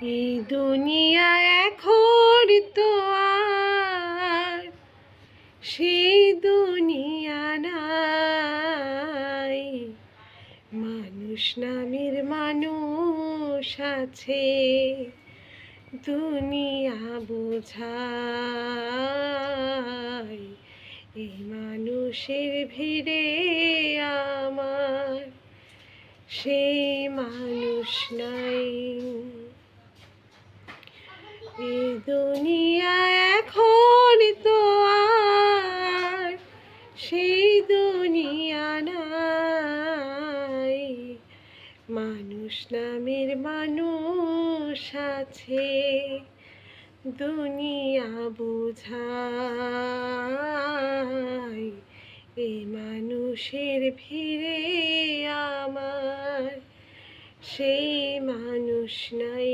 এই দুনিয়া এখন তো আর সেই দুনিয়া নাই। মানুষ নামের মানুষ আছে, দুনিয়া বোঝায়। এই মানুষের ভিড়ে আমার সেই মানুষ নাই। এই দুনিয়া এখন তো আর সেই দুনিয়া নাই। মানুষ নামের মানুষ আছে, দুনিয়া বোঝায়। এই মানুষের ভিড়ে আমার সেই মানুষ নাই।